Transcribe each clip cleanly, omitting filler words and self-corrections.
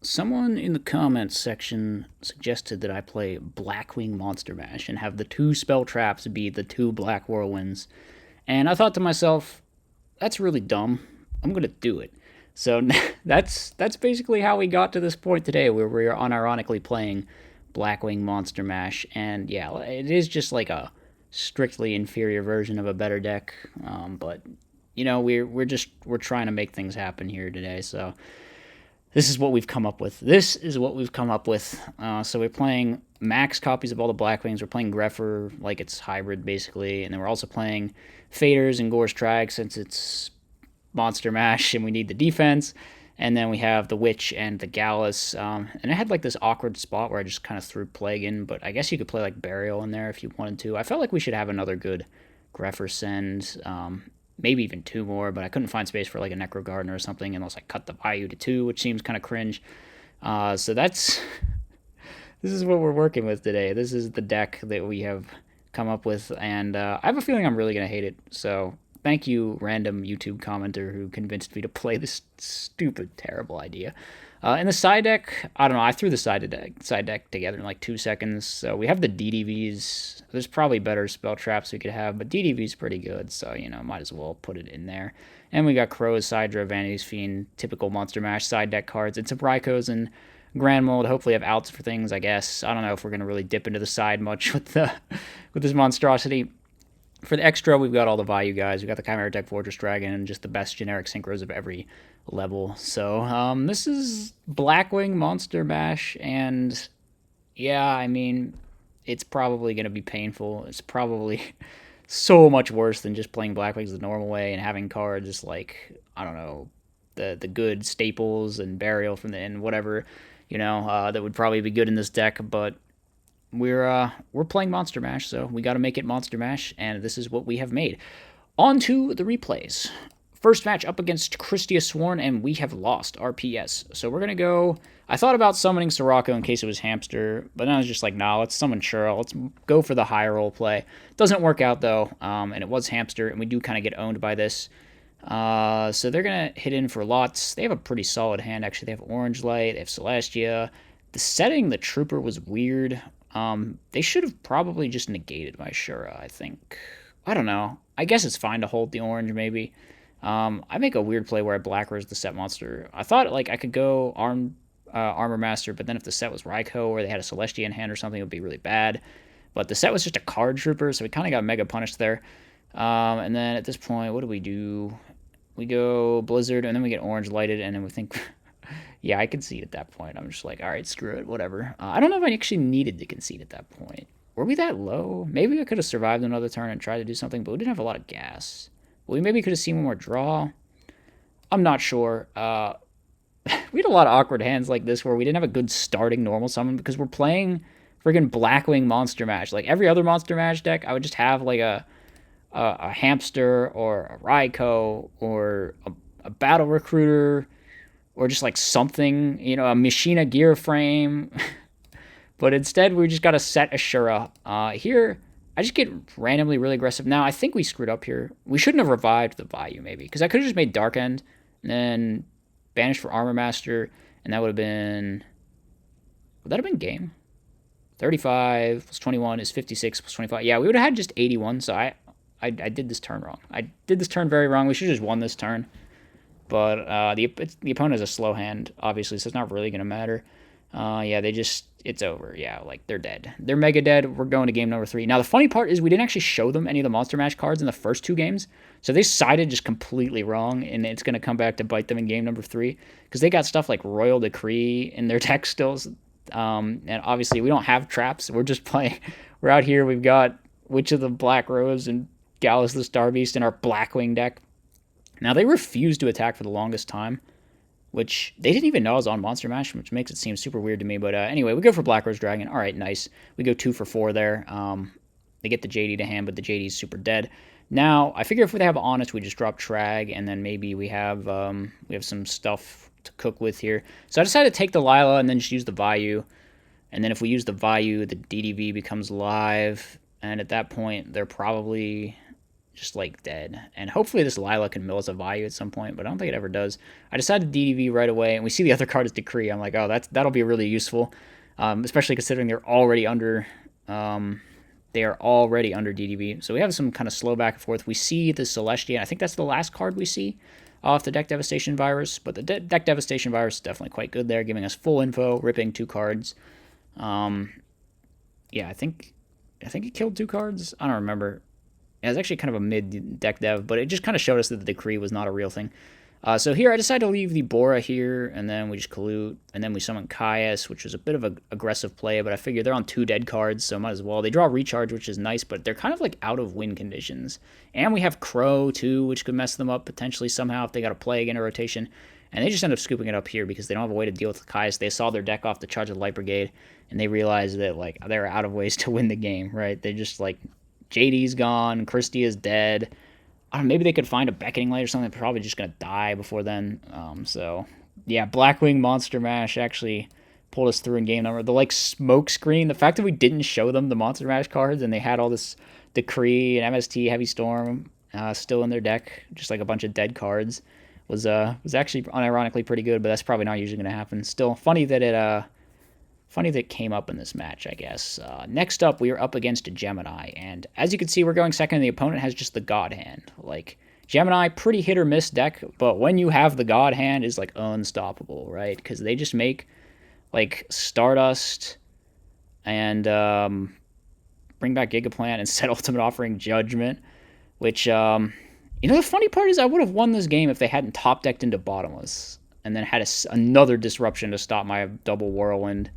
Someone in the comments section suggested that I play Blackwing Monster Mash and have the two spell traps be the two black whirlwinds. And I thought to myself, that's really dumb. I'm gonna do it. So that's basically how we got to this point today, where we're unironically playing Blackwing Monster Mash. And yeah, it is just like a strictly inferior version of a better deck. But you know, we're trying to make things happen here today. So this is what we've come up with. This is what we've come up with. So we're playing max copies of all the Blackwings. We're playing Greffer like it's hybrid, basically. And then we're also playing Faders and Gore's Trag since it's Monster Mash and we need the defense. And then we have the Witch and the Gallus. And I had like this awkward spot where I just kind of threw Plague in, but I guess you could play like Burial in there if you wanted to. I felt like we should have another good Greffer send. Maybe even two more, but I couldn't find space for like a Necro Gardener or something unless I cut the value to two, which seems kind of cringe. So that's this is what we're working with today. This is the deck that we have come up with, and I have a feeling I'm really gonna hate it. So thank you, random YouTube commenter who convinced me to play this stupid, terrible idea. In the side deck, I don't know. I threw the side deck together in like 2 seconds. So we have the DDVs. There's probably better spell traps we could have, but DDV's pretty good. So, you know, might as well put it in there. And we got Crow's, Sidra, Vanity's Fiend, typical Monster Mash side deck cards. And some Rykos and Grand Mold. Hopefully have outs for things, I guess. I don't know if we're going to really dip into the side much with this monstrosity. For the extra, we've got all the value guys. We've got the Chimera Tech Fortress Dragon and just the best generic synchros of every level. So this is Blackwing Monster Mash, and yeah, I mean, it's probably going to be painful. It's probably so much worse than just playing Blackwings the normal way and having cards like, I don't know, the good staples and Burial from the end, whatever, you know, that would probably be good in this deck, but we're playing Monster Mash, so we got to make it Monster Mash, and this is what we have made. On to the replays. First match up against Christia Sworn, and we have lost our PS. So we're going to go... I thought about summoning Sirocco in case it was Hamster, but then I was just like, nah, let's summon Churl. Let's go for the high roll play. Doesn't work out, though, and it was Hamster, and we do kind of get owned by this. So they're going to hit in for lots. They have a pretty solid hand, actually. They have Orange Light, they have Celestia. The setting, the Trooper, was weird. They should have probably just negated my Shura, I think. I don't know. I guess it's fine to hold the orange, maybe. I make a weird play where I black res the set monster. I thought like I could go Armor Master, but then if the set was Raikou or they had a Celestia in hand or something, it would be really bad. But the set was just a card trooper, so we kind of got mega punished there. And then at this point, what do? We go Blizzard, and then we get Orange Lighted, and then we think... Yeah, I concede at that point. I'm just like, all right, screw it, whatever. I don't know if I actually needed to concede at that point. Were we that low? Maybe I could have survived another turn and tried to do something, but we didn't have a lot of gas. Well, we maybe could have seen one more draw. I'm not sure. We had a lot of awkward hands like this where we didn't have a good starting normal summon because we're playing friggin' Blackwing Monster Mash. Like every other Monster Mash deck, I would just have like a Hamster or a Raikou or a Battle Recruiter, or just like something, you know, a Machina Gear frame. But instead, we just got to set Ashura. Here, I just get randomly really aggressive. Now, I think we screwed up here. We shouldn't have revived the value, maybe. Because I could have just made Dark End, and then banished for Armor Master, and that would have been... Would that have been game? 35 plus 21 is 56 plus 25. Yeah, we would have had just 81, so I did this turn wrong. I did this turn very wrong. We should have just won this turn. But the opponent has a slow hand, obviously, so it's not really going to matter. Yeah, it's over. Yeah, like, they're dead. They're mega dead. We're going to game number 3. Now, the funny part is we didn't actually show them any of the Monster Mash cards in the first 2 games, so they sided just completely wrong, and it's going to come back to bite them in game number 3, because they got stuff like Royal Decree in their deck stills, and obviously we don't have traps. We're just playing. We're out here. We've got Witch of the Black Rose and Gallus the Star Beast in our Blackwing deck. Now, they refused to attack for the longest time, which they didn't even know I was on Monster Mash, which makes it seem super weird to me. But anyway, we go for Black Rose Dragon. All right, nice. We go 2 for 4 there. They get the JD to hand, but the JD is super dead. Now, I figure if they have Honest, we just drop Trag, and then maybe we have some stuff to cook with here. So I decided to take the Lila and then just use the Vayu. And then if we use the Vayu, the DDV becomes live. And at that point, they're probably just like dead. And hopefully this Lila can mill us a value at some point, but I don't think it ever does. I decided DDV right away, and we see the other card is Decree. I'm like, oh, that'll be really useful, especially considering they're already under. They are already under DDV. So we have some kind of slow back and forth. We see the Celestia. I think that's the last card we see off the Deck Devastation Virus. But the Deck Devastation Virus is definitely quite good there, giving us full info, ripping 2 cards. Yeah, I think it killed 2 cards. I don't remember. It was actually kind of a mid-deck dev, but it just kind of showed us that the Decree was not a real thing. So here I decided to leave the Bora here, and then we just Colute, and then we summon Caius, which was a bit of an aggressive play, but I figured they're on 2 dead cards, so might as well. They draw Recharge, which is nice, but they're kind of like out of win conditions. And we have Crow, too, which could mess them up potentially somehow if they got a Plague in a rotation. And they just end up scooping it up here because they don't have a way to deal with Caius. They saw their deck off the charge of the Light Brigade, and they realized that like they're out of ways to win the game, right? They just like, JD's gone, Christie is dead. I don't know, maybe they could find a Beckoning Light or something. They're probably just going to die before then. So, yeah, Blackwing Monster Mash actually pulled us through in game number. The, like, smoke screen, the fact that we didn't show them the Monster Mash cards and they had all this Decree and MST, Heavy Storm still in their deck, just like a bunch of dead cards, was actually unironically pretty good, but that's probably not usually going to happen. Still, funny that it came up in this match, I guess. Next up, we are up against a Gemini, and as you can see, we're going second, the opponent has just the God Hand. Like, Gemini, pretty hit or miss deck, but when you have the God Hand, is like unstoppable, right? Because they just make, like, Stardust and bring back Gigaplant and set Ultimate Offering Judgment, which, the funny part is I would have won this game if they hadn't top-decked into Bottomless, and then had another Disruption to stop my double Whirlwind.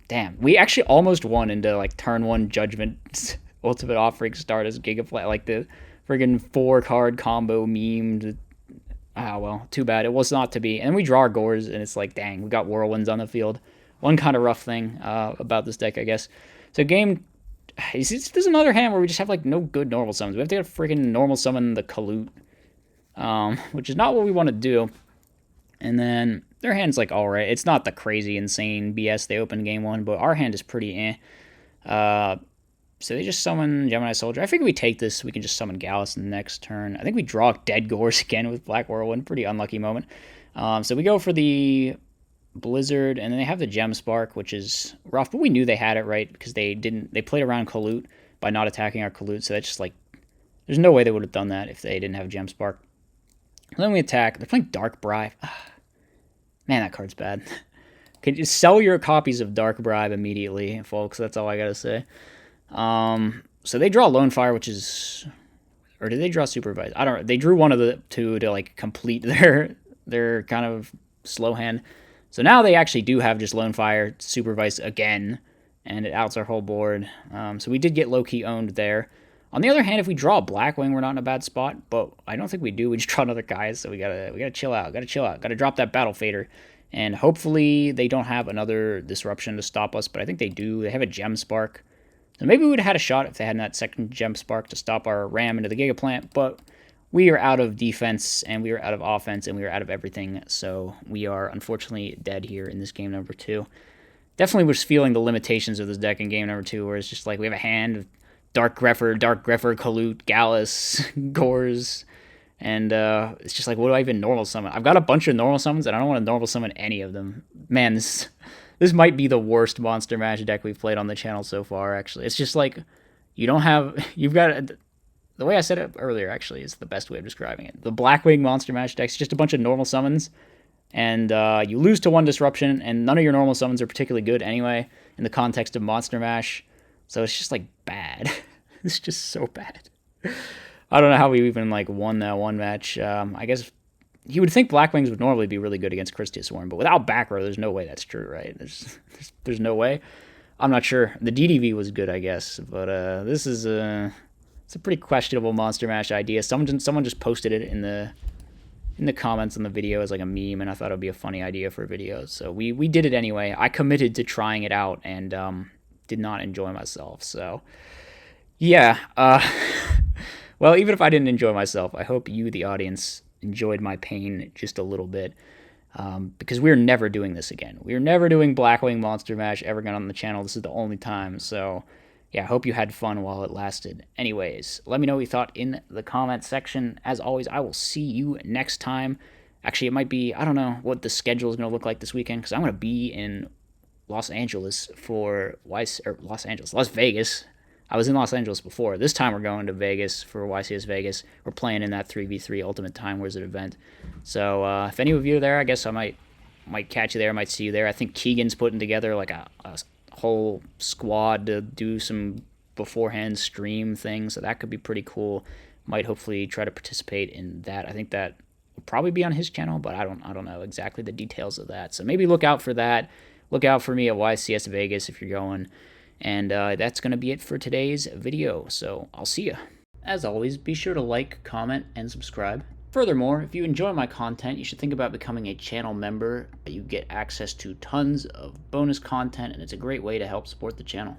Damn, we actually almost won into, like, turn 1 Judgment, Ultimate Offering, Stardust, Gigaplant, like the friggin' 4-card combo memed. Ah, well, too bad. It was not to be. And then we draw our Gores, and it's like, dang, we got Whirlwinds on the field. One kind of rough thing about this deck, I guess. So game, there's another hand where we just have, like, no good normal summons. We have to get a friggin' normal summon the Colute, which is not what we want to do. And then their hand's like alright. It's not the crazy, insane BS they opened game 1, but our hand is pretty eh. So they just summon Gemini Soldier. I figure we take this. We can just summon Gallus in the next turn. I think we draw Dead Gores again with Black Whirlwind. Pretty unlucky moment. So we go for the Blizzard, and then they have the Gem Spark, which is rough, but we knew they had it right because they played around Colute by not attacking our Colute, so that's just like, there's no way they would have done that if they didn't have Gem Spark. And then we attack. They're playing Dark Bribe. Man, that card's bad. Can you sell your copies of Dark Bribe immediately, folks? That's all I gotta say. So they draw Lone Fire, which is, or did they draw Supervise? I don't know. They drew one of the 2 to like complete their kind of slow hand. So now they actually do have just Lone Fire, Supervise again, and it outs our whole board. So we did get low-key owned there. On the other hand, if we draw a Blackwing, we're not in a bad spot, but I don't think we do. We just draw another Gaius, so we gotta chill out. Gotta drop that Battle Fader. And hopefully they don't have another Disruption to stop us, but I think they do. They have a Gem Spark. So maybe we would have had a shot if they had that second Gem Spark to stop our Ram into the Gigaplant, but we are out of defense, and we are out of offense, and we are out of everything, so we are unfortunately dead here in this game number 2. Definitely was feeling the limitations of this deck in game number 2, where it's just like we have a hand of Dark Grepher, Colute, Gallus, Gores, and it's just like, what do I even normal summon? I've got a bunch of normal summons, and I don't want to normal summon any of them. Man, this might be the worst Monster Mash deck we've played on the channel so far, actually. It's just like, you've got, the way I said it earlier, actually, is the best way of describing it. The Blackwing Monster Mash deck's just a bunch of normal summons, and you lose to 1 Disruption, and none of your normal summons are particularly good anyway, in the context of Monster Mash. So it's just, like, bad. It's just so bad. I don't know how we even, like, won that one match. I guess you would think Blackwings would normally be really good against Christia Swarm, but without back row, there's no way that's true, right? There's no way. I'm not sure. The DDV was good, I guess, but this is it's a pretty questionable Monster Mash idea. Someone just posted it in the comments on the video as like a meme, and I thought it would be a funny idea for a video. So we did it anyway. I committed to trying it out and did not enjoy myself. So yeah, well, even if I didn't enjoy myself, I hope you, the audience, enjoyed my pain just a little bit. Because we're never doing this again. We're never doing Blackwing Monster Mash ever again on the channel. This is the only time. So yeah, I hope you had fun while it lasted. Anyways, let me know what you thought in the comment section. As always, I will see you next time. Actually, it might be, I don't know what the schedule is going to look like this weekend because I'm going to be in Los Angeles for Las Vegas. I was in Los Angeles before. This time we're going to Vegas for YCS Vegas. We're playing in that 3v3 Ultimate Time Wizard event. So if any of you are there, I guess I might catch you there. I might see you there. I think Keegan's putting together like a whole squad to do some beforehand stream things. So that could be pretty cool. Might hopefully try to participate in that. I think that will probably be on his channel, but I don't know exactly the details of that. So maybe look out for that. Look out for me at YCS Vegas if you're going. And that's going to be it for today's video. So I'll see you. As always, be sure to like, comment, and subscribe. Furthermore, if you enjoy my content, you should think about becoming a channel member. You get access to tons of bonus content, and it's a great way to help support the channel.